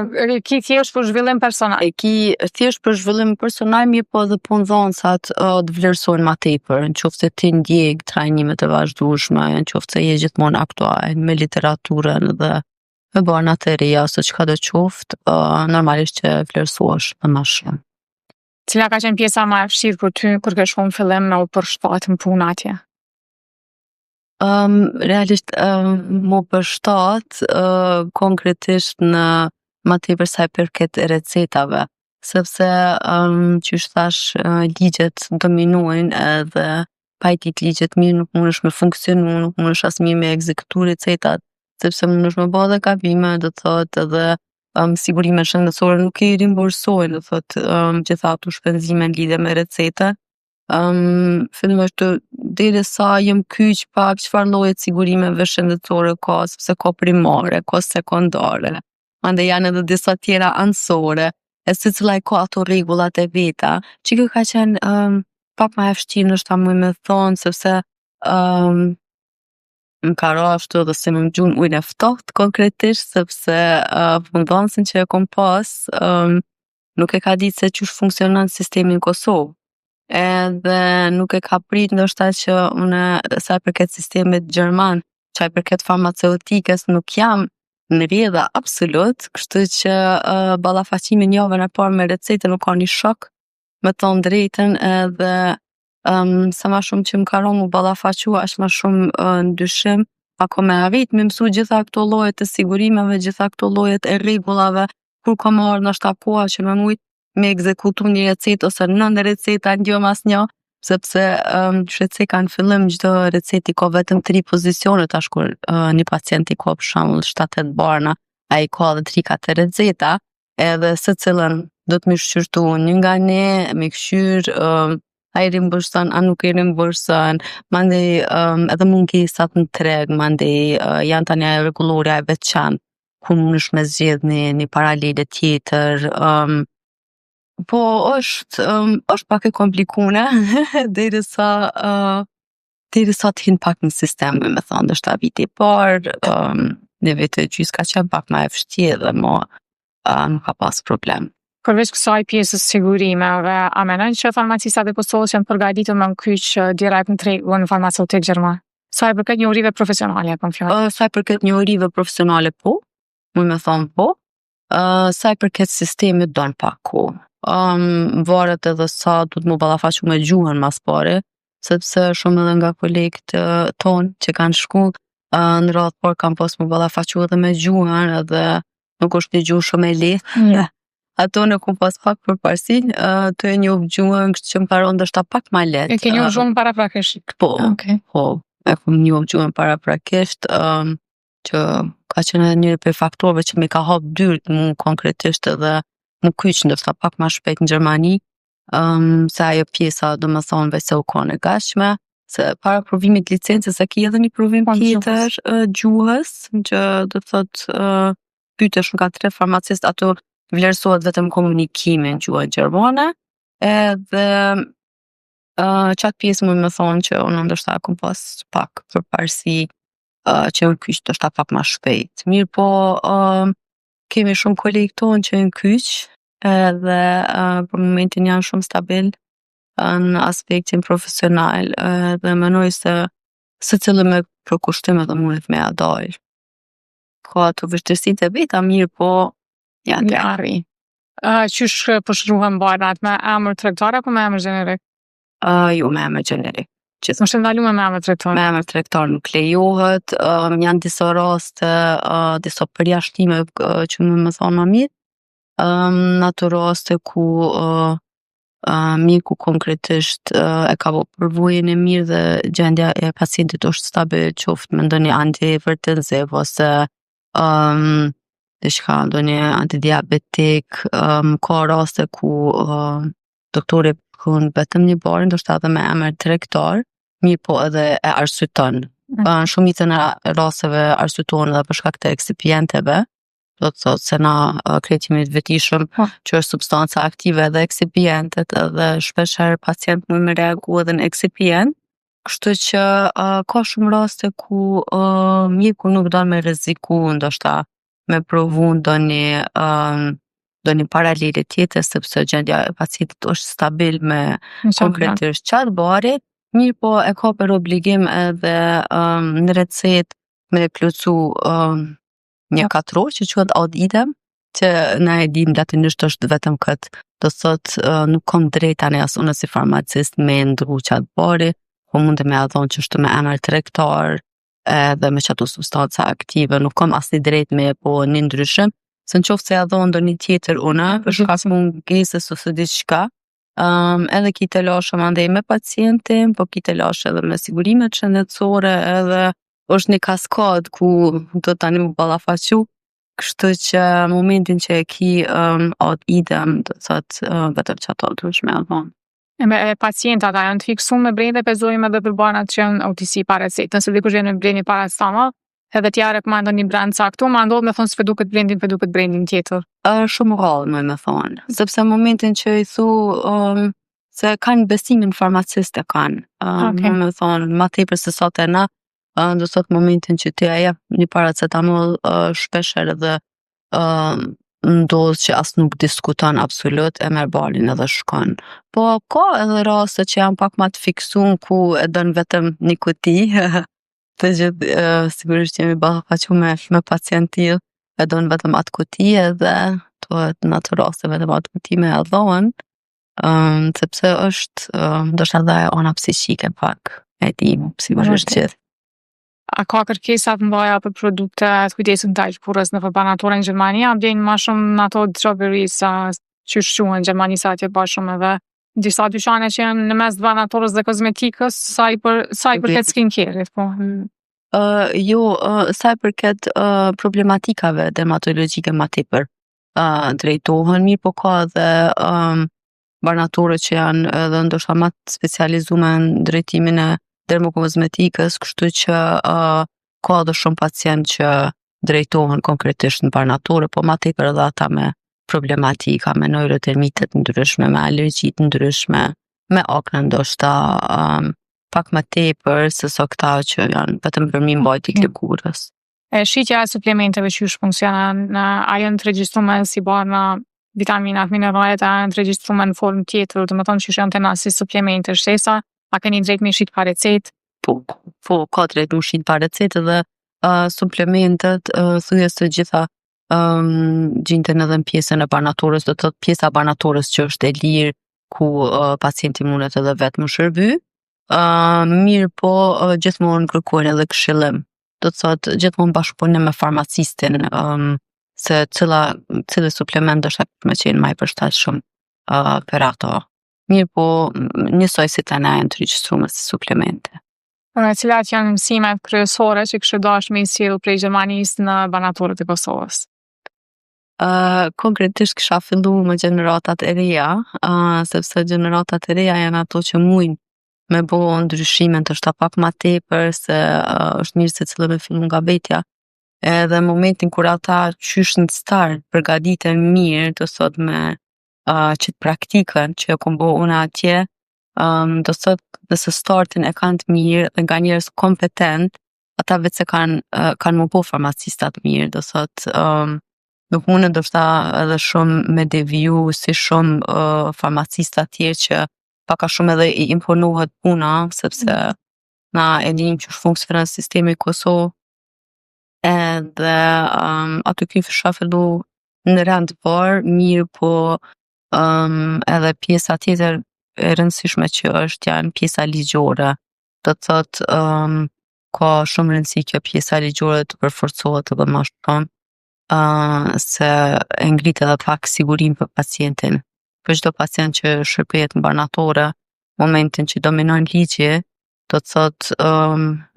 ki thjesht për zhvillim personal. E ki thjesht për zhvillim personal, mirë po dhe punëdhënësat të vlerësojnë ma tepër, nëse ti ndjek trajnimet e vazhdueshme, nëse je gjithmonë aktual me literaturën dhe me bana të reja ose çka do qoftë, normalisht që vlerësohesh më shumë. Cila ka qenë pjesa më e vështirë për ty kur ke shkuar në fillim me u përshtatë në punë atje? Realisht më përshtat konkretisht në ma tepër sa i përket recetave, sepse qysh thash ligjet dominojnë, edhe pa i dit ligjet mirë nuk mundesh me funksionu, nuk mundesh as mirë me ekzekutu recetat, sepse mundesh me bë dhe gabime, do të thotë edhe sigurimet shëndetësore nuk i rimbursojnë, do thotë gjitha ato shpenzime në lidhje me recetën. fillimisht derisa jem kyç pa çfarë lloje sigurimeve shëndetësore ka, sepse ka primare, ka sekondare. Mandej janë edhe disa tjera anësore, e secila e ka ato rregullat e veta, që kjo ka qenë pak ma e vështirë ndoshta muj me thonë, sepse m'ka ra ashtu edhe se më gjun ujin e ftohtë konkretisht, sepse fundonsin që e kom pas, nuk e ka ditë se qysh funksionon sistemi në Kosovë. Edhe nuk e ka prit ndoshta që une sa i përket sistemit gjerman, sa i përket farmaceutikës, nuk jam në rrjedha absolut, kështu që ballafaqimi javën e parë me recete nuk ka një shok, me thonë drejtën, edhe sa ma shumë që m'ka ra mu ballafaqu, aq ma shumë ndyshim, ako me arrit me mësu gjitha këto llojet të sigurimeve, gjitha këto llojet e rregullave, kur ka marrë ndoshta koha që me mujt me ekzekutu një recetë ose 9 receta ndjom asnjë, sepse qysh ka në fillim çdo receti ka vetëm 3 pozicione, tash kur një pacient i ka për shembull 7-8 barna, ai ka edhe 3-4 receta, edhe secilën do të më shqyrtu një nga një, me kqyr, a i rimburson, a nuk i rimburson, mandej edhe mungesat në treg, mandej janë tani rregullorja e veçantë, ku mundesh me zgjedh një paralele tjetër. Po është pak e komplikune derisa t'hin pak në sistem, me thonë, ndoshta viti i parë, në vite e gjys ka qenë pak ma e vështirë dhe mo nuk ka pas problem. Përveç kësaj pjesës sigurimeve, a menon që farmacistat e Kosovës janë përgatitur me kyç direkt në tregun farmaceutik gjerman? Sa i përket njohurive profesionale, kam fjalë. Sa i përket njohurive profesionale, po. Muj me thonë po. Sa i përket sistemit, don pak kohë. Varet edhe sa du të mu ballafaqu me gjuhën mas pari, sepse shumë edhe nga kolegët tonë që kanë shku, në radhë parë kanë pas mu ballafaqu edhe me gjuhën, edhe nuk është një gjuhë shumë e lehtë. Ato në kom pas pak përparsi, të e njoh gjuhën, kështë që më paron ndoshta pak ma lehtë. E ke njoh gjuhën paraprakisht? Po, Okay. po, e kom njoh gjuhën paraprakisht, që ka qenë edhe njëri prej faktorëve që mi ka hap dyert mu konkretisht edhe mu kyç ndoshta pak ma shpejt në Gjermani, se ajo pjesa do më thonë veç se u ka në gatshme, se para provimit licencës e ki edhe një provim tjetër gjuhës, që do thot pyetesh nga 3 farmacist, ato vlerësohet vetëm komunikimi në gjuhën gjermane, edhe qatë pjesë më thonë që unë ndoshta kom pas pak përparsi që në kyç ndoshta pak ma shpejt. Mirë po, kemi shumë kolegë tonë që në kyç, edhe për momentin janë shumë stabil në aspektin profesional, dhe menoj se secili me përkushtim edhe mundet me ja dalë. Ka ato vështirësitë e veta, mirë po, janë të arri. Qysh përshruhen barnat, me emër tregtar apo me emër gjenerik? Jo, me emër gjenerik. Është ndaluar me emër tregtar? Me emër tregtar nuk lejohet, janë disa raste, disa përjashtime që më thonë ma mirë, në ato raste ku mjeku konkretisht e ka bo përvojën e mirë dhe gjendja e pacientit është stabil, qoftë me ndonjë antihipertenziv ose diçka, ndonjë antidiabetik, ka raste ku doktori përkon vetëm një barë, ndoshta edhe me emër tregtar, mirë po edhe e arsyeton. Shumicën e rasteve arsyeton edhe për shkak të eksipienteve, do të thotë se na krejt jemi të vetishëm që është substanca aktive edhe eksipientet, edhe shpeshherë pacient mund me reagu edhe në eksipient, kështu që ka shumë raste ku mjeku nuk don me rreziku, ndoshta me provu ndonjë paralele tjetër, sepse gjendja e pacientit është stabil me konkretisht qatë bari, mirë po e ka për obligim edhe në recet me plotsu një katror që quhet ad idem, që na e dim latinisht është vetëm këtë, do thot nuk kom drejt tani as unë si farmacist me ndru qatë bari, po mund të me adhon që është me emër tregtar edhe me qatu substanca aktive, nuk kom asni drejt me po një ndryshim, se në qoftë se adhon do një tjetër una, për shkak mungesës ose diçka, edhe ki të lashëm andej me pacientin, po ki të lashë edhe me sigurimet shëndetësore, edhe është një kaskad ku do tani më ballafaqu, kështu që momentin që e ki ad idem, do thot vetëm që ato duhesh me adhon. Me pacientat a janë të fiksuar me brende, pezojmë edhe për banat që janë OTC pa recetë. Nëse dikush vjen me brendin paracetamol, edhe t'ja rekomandon një brand caktuar, ma ndodh me thonë s'pe duket brendin tjetër. Shumë rrallë me thonë, sepse në momentin që i thu se kanë besimin farmacist e kanë, Okay. me thonë, ma tepër se sot e na, do sot momentin që ti ja jep një paracetamol, shpesher edhe ndodh që as nuk diskuton absolut, e merr balin edhe shkon. Po ka edhe raste që janë pak ma të fiksuar ku e don vetëm një kuti. Të gjithë sigurisht jemi ballafaqur me pacient tillë, e don vetëm atë kuti edhe thuhet në atë raste vetëm atë kuti me e dhon, sepse është ndoshta edhe ona psiqike pak, e di sigurisht Okay. gjithë. A ka kërkesa të mëdha për produkte të kujdesit ndaj kurrës në banatore në Gjermani? A vjen më shumë në ato strawberry sa qysh quhen në Gjermani sa atje ba shumë edhe disa dyqane që janë në mes të banatorës dhe kozmetikës, sa i përket skincare-it, po. Jo, sa i përket problematikave dermatologjike ma tepër drejtohen, mirë po ka edhe banatore që janë edhe ndoshta ma të specializume në drejtimin e dermokozmetikës, kështu që ka edhe shumë pacient që drejtohen konkretisht në banatore, po ma tepër edhe ata me problematika, me neurodermite të ndryshme, me alergji të ndryshme, me akne ndoshta pak më tepër se so këta që janë vetëm për mbajtje të lëkurës. E shitja e suplementeve që ju funksionon, a janë të regjistruar si barna vitaminat, mineralet, a janë të regjistruar në formë tjetër, do të thonë që janë të na si suplemente shtesa, a keni drejt me shit pa recetë? Po, ka drejt me shit pa recetë dhe suplementet thujes të gjitha gjinten edhe në pjesën e banatorës, do të thotë pjesa e banatorës që është e lirë ku pacienti mundet edhe vetë më shërby. Mirë po gjithmonë kërkojnë edhe këshillim. Do të thotë gjithmonë bashkëpunim me farmacistin, se cili suplement është me qenë më i përshtatshëm për ato. Mirë po njësoj si të na janë të regjistruar si suplemente. Cilat janë mësimet kryesore që kështë dashur me i sjell prej Gjermanisë në banatorët e Kosovës? Konkretisht kisha fillu me gjeneratat e reja, sepse gjeneratat e reja janë ato që mujnë me bo ndryshimin të shta pak ma tepër, se është mirë se cilë me fillu nga vetja. Edhe në momentin kur ata qysh në start përgatiten mirë, do sot me qëtë praktikën që e kom bo unë atje, do sot nëse startin e kanë të mirë dhe nga njerëz kompetent, ata vetë se kanë më po farmacistat mirë, do sot nuk mune ndoshta edhe shumë me deviju si shumë farmacistat tjerë që paka shumë edhe i imponohet puna, sepse na e dim që funksionon sistemi i Kosovë, edhe aty kisha fillu në rand të parë, mirë po edhe pjesa tjetër e rëndësishme që është janë pjesa ligjore. Do të thotë ka shumë rëndësi kjo pjesa ligjore të përforcohet edhe më shumë, se e ngrit edhe pak sigurinë për pacientin. Për çdo pacient që shërbehet në banatore, momentin që dominon ligji, do të thotë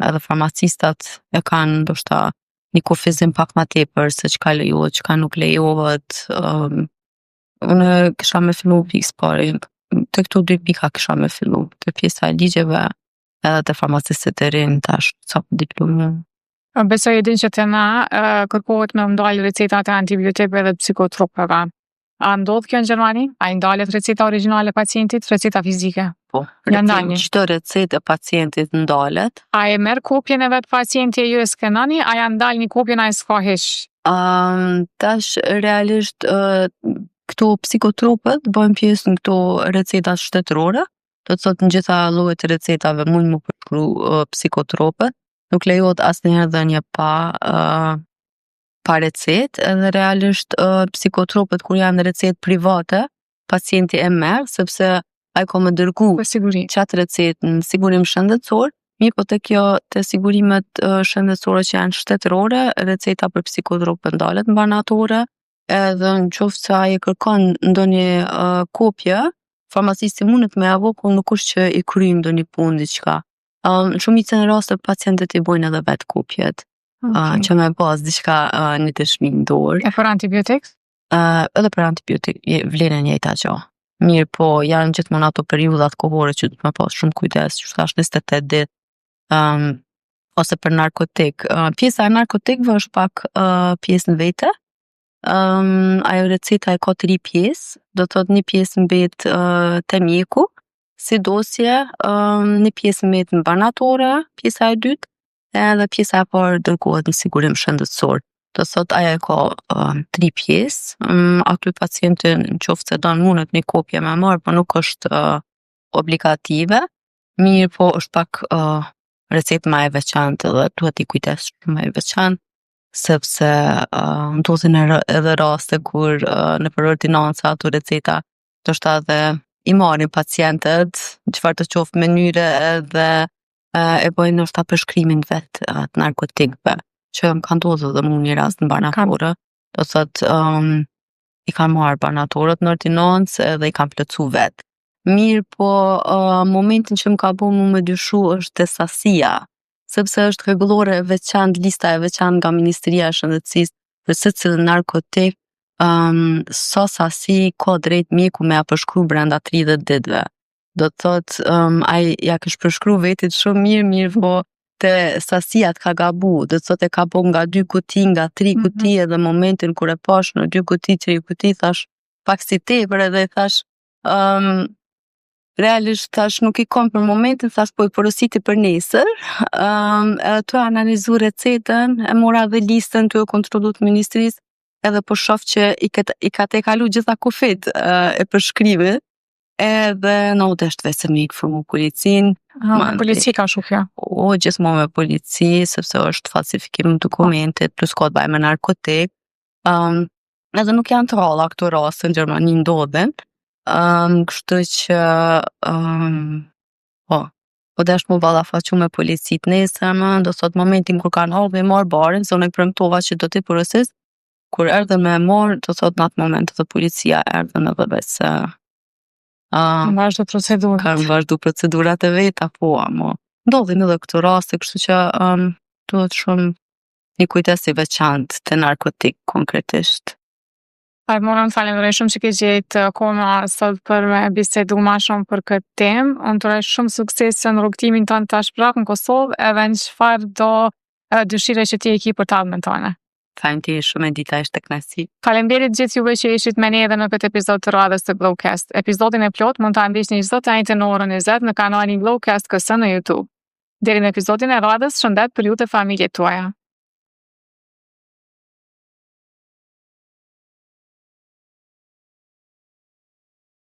edhe farmacistat e kanë ndoshta një kufizim pak ma tepër se çka lejohet, çka nuk lejohet. Unë kisha me fillu pikë pari, të këto 2 pika kisha me fillu, të pjesa e ligjeve edhe të farmacistët e rinë tash, sa për diplomë. Besoj e din që të na kërkohet me ndalë recetat e antibiotikëve dhe psikotropëve. A ndodh kjo në Gjermani? A i ndalet receta origjinale e pacientit, receta fizike? Po, Ja ndalni. çdo recetë e pacientit ndalet. A e merr kopjen e vet pacienti e ju e skenani, a ja ndal një kopjen a e s'ka hiç? Tash realisht këto psikotropët bëjnë pjesë në këto recetat shtetërore, do të thotë në gjitha llojet e recetave mund më përshkru psikotropët, nuk lejohet asnjëherë dhënje pa recetë, edhe realisht psikotropët kur janë recetë private, pacienti e merr sepse ai ka më dërgu Për siguri. qatë recetë në sigurim shëndetësor, mirë po te sigurimet shëndetësore që janë shtetërore, receta për psikotropë ndalet në banatore, edhe në qoftë se ai e kërkon ndonjë kopje, farmacisti mundet me avu, po nuk është që i kryjmë ndonjë punë diçka. Në shumicën e raste pacientët i bojnë edhe vetë kopjet, që me pas diçka një dëshmi në dorë. E për antibiotik? Edhe për antibiotik vlen e njëjta gjë. Mirë po, janë gjithmonë ato periudhat kohore që duhet me pas shumë kujdes, që thash 28 ditë, ose për narkotik. Pjesa e narkotikëve është pak pjesë në vete. Ajo receta e ka 3 pjesë, do të thotë një pjesë mbet te mjeku, si dosje, një pjesë mbet në banatore, pjesa e dytë, edhe pjesa e parë dërgohet në sigurim shëndetësor. Do të thotë ajo e ka 3 pjesë. Aty pacienti nëse se don mundet një kopje me marr, po nuk është obligative. Mirë po është pak recetë më e veçantë dhe duhet i kujdes shumë më e veçantë, sepse ndodhin edhe raste kur nëpër ordinanca ato receta ndoshta edhe i marrin pacientët çfarë të qoftë mënyre edhe e bojnë ndoshta përshkrimin vet të narkotikëve, që më ka ndodhur edhe mu një rast në banatore, do thotë i kanë marrë banatorët në ordinancë edhe i kanë plotsu vet. Mirë po, momentin që më ka bo mu me dyshu është te sasia, sepse është rregullore e veçantë, lista e veçantë nga Ministria e Shëndetësisë për secilin narkotik, sa sasi ka drejt mjeku me ja përshkru brenda 30 ditëve. Do të thotë, ai ja kish përshkru vetit shumë mirë, po te sasia ka gabu, do të thotë e ka bo nga 2 kuti, nga 3 kuti, edhe momentin kur e pash në 2 kuti, 3 kuti, thash pak si tepër, edhe thash realisht thash nuk i kom për momentin, thash po i porositi për nesër. Të analizu recetën, e mora dhe listën të kontrollu të ministrisë, edhe po shoh që i ka te kalu gjitha kufit e përshkrimit, edhe në u desht vetë se me i këfërmu policin. Me polici ka shukja? O, gjithmonë me polici, sepse është falsifikim në dokumentit, plus ka të baj me narkotik. Edhe nuk janë të ralla këto raste në Gjermani ndodhen. Kështu që po desh mu ballafaqu me policit nesër, do thot momentin kur kanë ardhur me marr barin, se unë e premtova që do t'i porosis, kur erdhen me marr, do thot në atë moment edhe policia erdhen edhe vetë se vazhdo procedurat. Kanë vazhdu procedurat e veta, po, amo ndodhin edhe këto raste, kështu që duhet shumë një kujdes i veçantë te narkotik konkretisht. Mona, më falenderoj shumë që ke gjetë kohë sot për me bisedu ma shumë për këtë temë. Unë të uroj shumë sukses në rrugtimin tonë tash prap në Kosovë, edhe në çfarë do dëshire që ti e ki për talmen tonë. Faleminderit shumë, dita ishte kënaqësi. Faleminderit gjithë juve që ishit me ne edhe në këtë episod të radhës të Glowcast. Episodin e plot mund ta ndiqni çdo të njëjtën në orën 20 në kanalin Glowcast KS në YouTube. Deri në episodin e radhës, shëndet për ju të familjet tuaja.